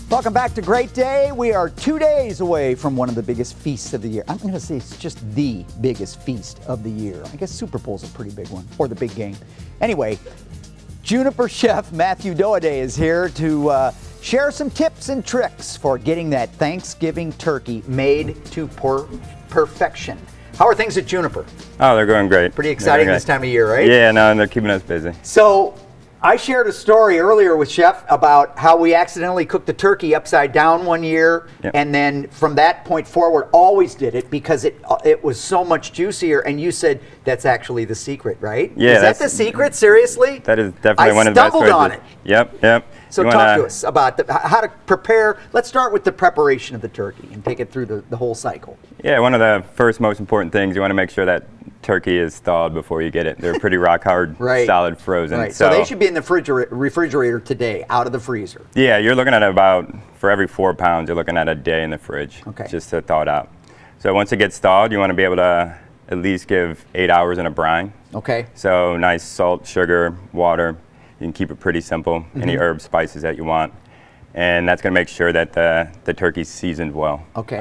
Welcome back to Great Day. We are 2 days away from one of the biggest feasts of the year. I'm going to say it's just the biggest feast of the year. I guess Super Bowl's a pretty big one, or the big game. Anyway, Juniper Chef Matthew is here to share some tips and tricks for getting that Thanksgiving turkey made to perfection. How are things at Juniper? Oh, they're going great. Pretty exciting this time of year, right? Yeah, no, and they're keeping us busy. So, I shared a story earlier with Chef about how we accidentally cooked the turkey upside down one year, and then from that point forward always did it because it was so much juicier, and you said that's actually the secret, right? Yeah. Is that the secret, seriously? That is definitely one of the best ways. I stumbled on it. Yep. So talk to us about how to prepare. Let's start with the preparation of the turkey and take it through the whole cycle. Yeah, one of the first most important things, you want to make sure that turkey is thawed before you get it. They're pretty rock hard, solid frozen. Right. So they should be in the refrigerator today, out of the freezer. Yeah, you're looking at about, for every 4 pounds, you're looking at a day in the fridge, just to thaw it out. So once it gets thawed, you want to be able to at least give 8 hours in a brine. Okay. So nice salt, sugar, water. You can keep it pretty simple. Any herbs, spices that you want. And that's going to make sure that the turkey's seasoned well. Okay.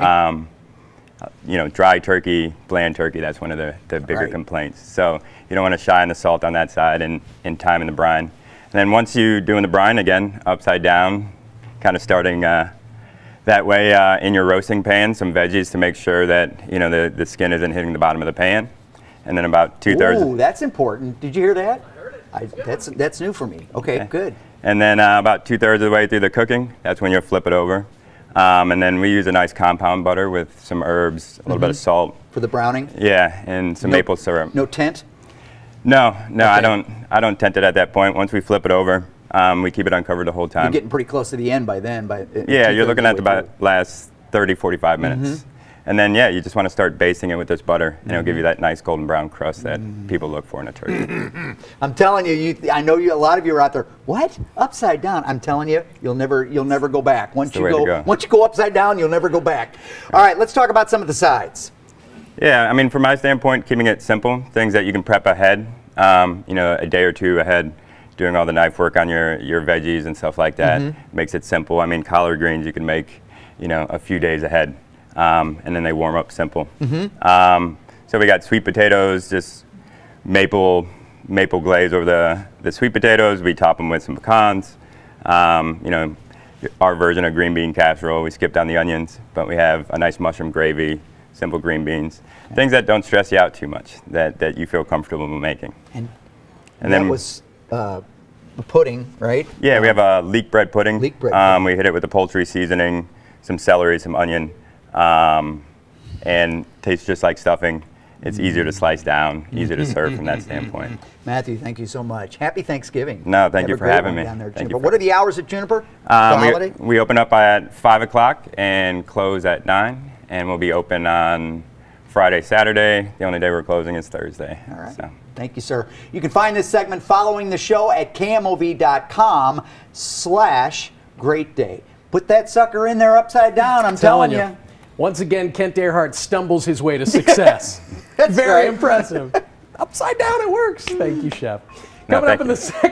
You know, dry turkey, bland turkey, that's one of the bigger complaints. So you don't want to shine the salt on that side and time in the brine. And then once you're doing the brine, again, upside down, kind of starting that way in your roasting pan, some veggies to make sure that, you know, the skin isn't hitting the bottom of the pan. And then about 2/3. Ooh, that's important. Did you hear that? I heard it. That's new for me. Okay, good. And then about 2/3 of the way through the cooking, that's when you'll flip it over. And then we use a nice compound butter with some herbs, a little bit of salt. For the browning? Yeah, and some maple syrup. No tent? No, okay. I don't tent it at that point. Once we flip it over, we keep it uncovered the whole time. You're getting pretty close to the end by then. Yeah, you're looking at the last 30, 45 minutes. And then, yeah, you just want to start basting it with this butter, and it'll give you that nice golden brown crust that people look for in a turkey. I'm telling you, I know a lot of you are out there. What? Upside down? I'm telling you, you'll never go back. Once you go upside down, you'll never go back. All right, let's talk about some of the sides. Yeah, I mean, from my standpoint, keeping it simple, things that you can prep ahead, you know, a day or two ahead, doing all the knife work on your veggies and stuff like that makes it simple. I mean, collard greens you can make, you know, a few days ahead. And then they warm up simple. So we got sweet potatoes, just maple glaze over the sweet potatoes. We top them with some pecans. You know, our version of green bean casserole, we skip down the onions, but we have a nice mushroom gravy, simple green beans, things that don't stress you out too much, that you feel comfortable making. And then was pudding, right? Yeah, we have a leek bread pudding. Leek bread. We hit it with the poultry seasoning, some celery, some onion. And tastes just like stuffing. It's easier to slice down, easier to serve from that standpoint. Matthew, thank you so much. Happy Thanksgiving. No, thank you for having me. What are the hours at Juniper? We open up at 5 o'clock and close at 9, and we'll be open on Friday, Saturday. The only day we're closing is Thursday. All right. So. Thank you, sir. You can find this segment following the show at KMOV.com/greatday. Put that sucker in there upside down, I'm telling you. Once again, Kent Earhart stumbles his way to success. That's very impressive. Upside down, it works. Thank you, Chef. Coming up in the second